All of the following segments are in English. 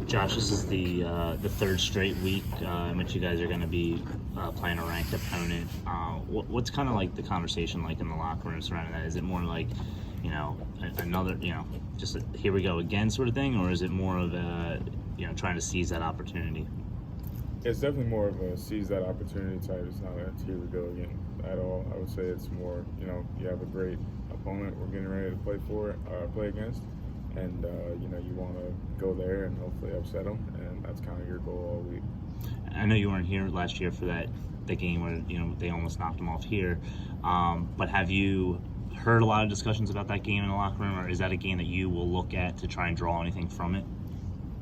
Josh, this is the third straight week in which you guys are going to be playing a ranked opponent. What's kind of like the conversation like in the locker room surrounding that? Is it more like, another, just here we go again sort of thing, or is it more of a, trying to seize that opportunity? It's definitely more of a seize that opportunity type. It's not a here we go again at all. I would say it's more, you have a great opponent we're getting ready to play against, and you want to go there and hopefully upset them, and that's kind of your goal all week. I know you weren't here last year for that game where they almost knocked them off here, but have you heard a lot of discussions about that game in the locker room, or is that a game that you will look at to try and draw anything from it?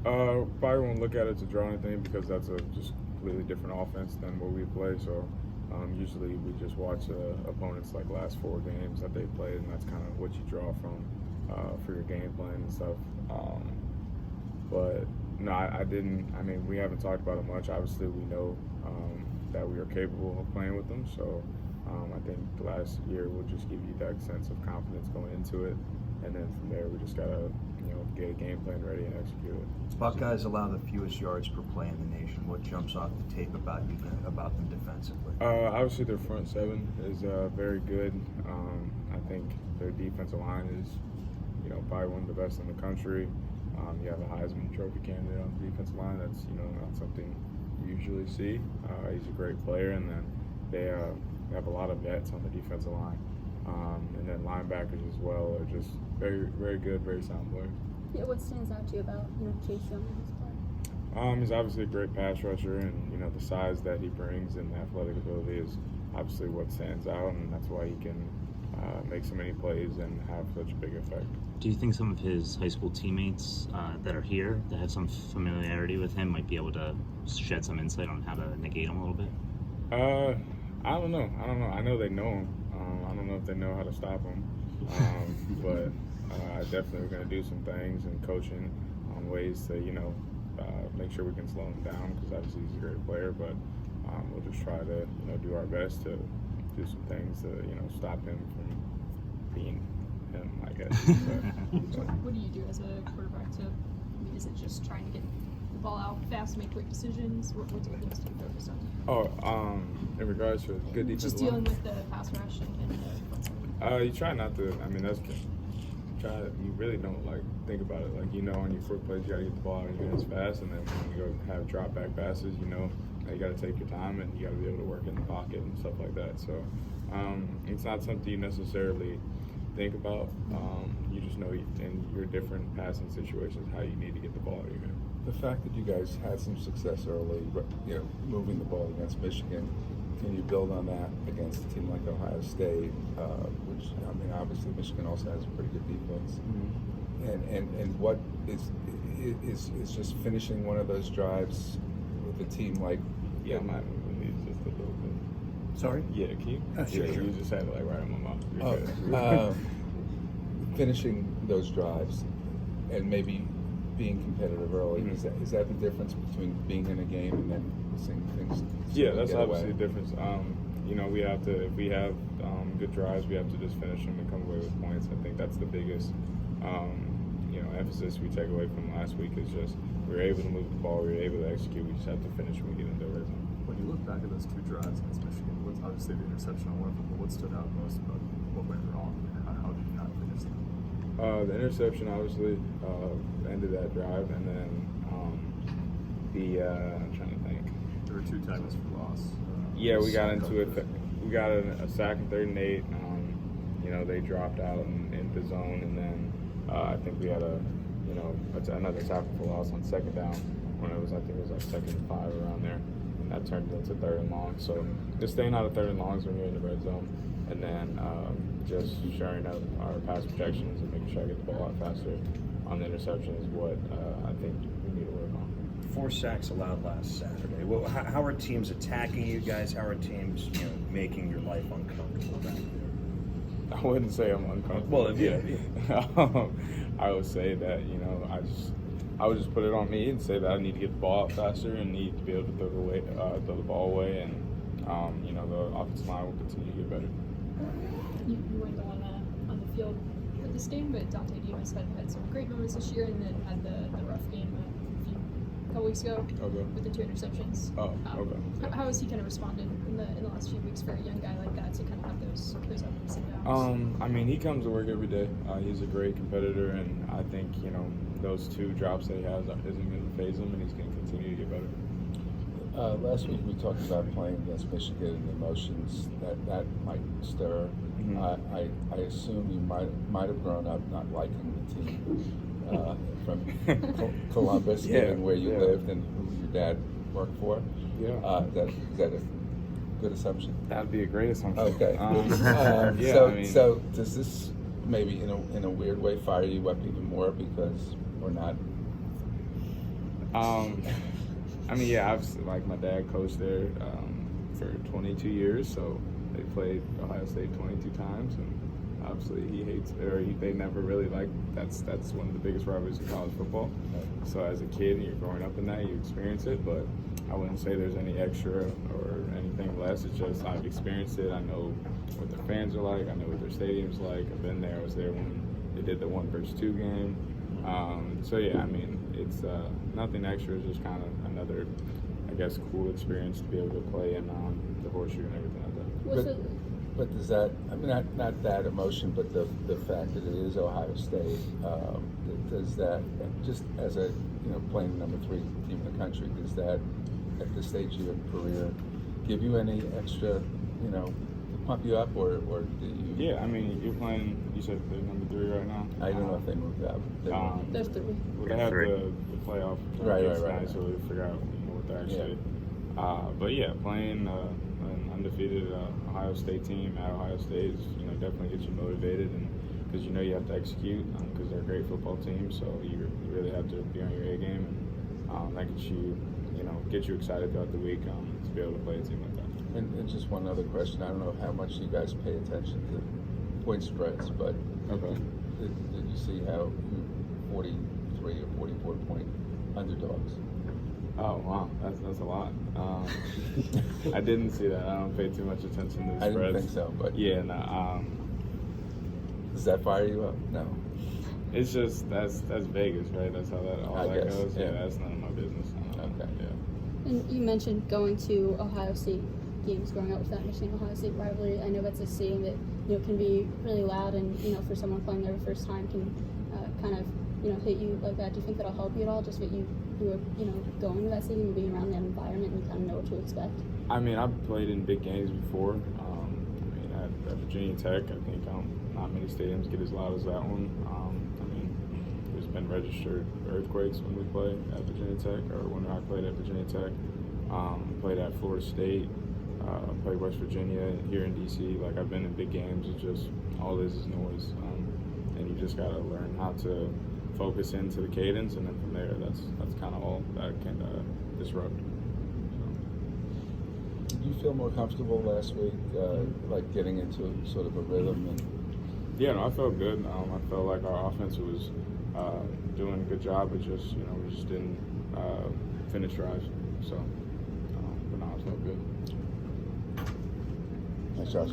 Probably won't look at it to draw anything because that's a just completely different offense than what we play. So usually we just watch opponents like last 4 games that they played, and that's kind of what you draw from for your game plan and stuff. But no, I didn't. I mean, we haven't talked about it much. Obviously, we know that we are capable of playing with them. So I think last year will just give you that sense of confidence going into it, and then from there we just gotta get a game plan ready and execute it. Buckeyes allow the fewest yards per play in the nation. What jumps off the tape about them defensively? Obviously, their front seven is very good. I think their defensive line is, probably one of the best in the country. You have a Heisman Trophy candidate on the defensive line. That's not something you usually see. He's a great player, and then they have a lot of vets on the defensive line, and then linebackers as well are just very, very good, very sound players. Yeah, what stands out to you about Chase Young and his play? He's obviously a great pass rusher, and the size that he brings and the athletic ability is obviously what stands out, and that's why he can make so many plays and have such a big effect. Do you think some of his high school teammates that are here that have some familiarity with him might be able to shed some insight on how to negate him a little bit? I don't know. I know they know him. I don't know if they know how to stop him, but I definitely going to do some things and coaching on ways to make sure we can slow him down, because obviously he's a great player. But we'll just try to do our best to do some things to stop him from being him, I guess. What do you do as a quarterback is it just trying to get the ball out fast, make quick decisions? What things do you focus on? In regards to good defense, just dealing with the pass rush and the you try not to. I mean, you really don't think about it. On your quick plays, you gotta get the ball out of your hands fast, and then when you go have drop back passes, you gotta take your time, and you gotta be able to work in the pocket and stuff like that. So it's not something you necessarily think about. You just know in your different passing situations how you need to get the ball out of your hand. The fact that you guys had some success early, moving the ball against Michigan, can you build on that against a team like Ohio State, which, obviously Michigan also has a pretty good defense? Mm-hmm. And what is just finishing one of those drives with a team like... Yeah, my movie is just a little bit... Sorry? Yeah, can you? Sure. You just had it right in my mouth. Finishing those drives and maybe being competitive early, mm-hmm. is that the difference between being in a game and then seeing things? Yeah, that's obviously the difference. We have to, if we have good drives, we have to just finish them and come away with points. I think that's the biggest, emphasis we take away from last week is just we were able to move the ball, we were able to execute. We just have to finish when we get into the red zone. When you look back at those 2 drives against Michigan, what's obviously the interception on one of them, but what stood out most about what went wrong and how did you not finish them? The interception obviously ended that drive, and then I'm trying to think. There were 2 tackles for loss. Yeah, we got into it. We got a sack in 3rd and 8. They dropped out in the zone, and then I think we had another tackle for loss on 2nd down when I think it was 2nd and 5 around there, and that turned into 3rd and long. So just staying out of 3rd and longs when you're in the red zone, and then just shoring up our pass protections and making sure I get the ball out faster on the interception is what I think we need to work on. 4 sacks allowed last Saturday. Well, how are teams attacking you guys? How are teams, making your life uncomfortable back there? I wouldn't say I'm uncomfortable. Well, yeah. I would say that I would just put it on me and say that I need to get the ball out faster and need to be able to throw the ball away, and the offensive line will continue to get better. You weren't the one on the field for this game, but Dante Dimas had some great moments this year, and then had the rough game a couple weeks ago Okay. with the 2 interceptions. Oh, okay. How has he kind of responded in the last few weeks for a young guy like that to kind of have those ups and downs? I mean, he comes to work every day. He's a great competitor, and I think those 2 drops that he has isn't going to phase him, and he's going to continue to get better. Last week we talked about playing against Michigan and the emotions that might stir. Mm-hmm. I assume you might have grown up not liking the team from Columbus, Yeah, given where you yeah. lived and who your dad worked for. Yeah. Is that a good assumption? That'd be a great assumption. Okay. Yeah. So, I mean, so does this maybe in a weird way fire you up even more because we're not? I mean, yeah, like my dad coached there for 22 years, so they played Ohio State 22 times, and obviously they never really liked. That's one of the biggest rivalries in college football. So as a kid, and you're growing up in that, you experience it, but I wouldn't say there's any extra or anything less. It's just I've experienced it. I know what their fans are like. I know what their stadium's like. I've been there. I was there when they did the 1 versus 2 game. So yeah, I mean, it's nothing extra. It's just kind of another, I guess, cool experience to be able to play in the horseshoe and everything like that. But does that? I mean, not that emotion, but the fact that it is Ohio State. Does that, just as a playing number 3 team in the country, does that at this stage of your career give you any extra, pump you up, or do you? Yeah, I mean, you're playing. You said they're number 3 right now. I don't know if they moved up. There's 3. Well, they have Three. the playoff. Right. So we figure out what they're actually. But yeah, playing an undefeated Ohio State team at Ohio State is, definitely gets you motivated, and because you have to execute because they're a great football team. So you really have to be on your A game, and that gets you, get you excited throughout the week to be able to play a team like that. And just one other question. I don't know how much you guys pay attention to point spreads, but Okay. did you see how 43 or 44 point underdogs? Oh wow, that's a lot. I didn't see that. I don't pay too much attention to the I spreads. didn't think so, but Yeah, no. does that fire you up? No. It's just that's Vegas, right? That's how I that guess, goes. yeah. That's none of my business. Okay. Yeah. And you mentioned going to Ohio State games growing up with that Michigan-Ohio State rivalry. I know that's a stadium that can be really loud, and for someone playing there the first time can kind of hit you like that. Do you think that'll help you at all? Just that you were going to that stadium and being around that environment and kind of know what to expect. I mean, I've played in big games before. I mean, at Virginia Tech, I think not many stadiums get as loud as that one. I mean, there's been registered earthquakes when we play at Virginia Tech, or when I played at Virginia Tech. Played at Florida State. Played West Virginia, here in DC. Like, I've been in big games. It's just all it is noise, and you just gotta learn how to focus into the cadence, and then from there, that's kind of all that can disrupt. Did you feel more comfortable last week, like getting into sort of a rhythm? And Yeah, no, I felt good. I felt like our offense was doing a good job. It just, we just didn't finish drives. So, but no, I felt good. Thanks, Josh.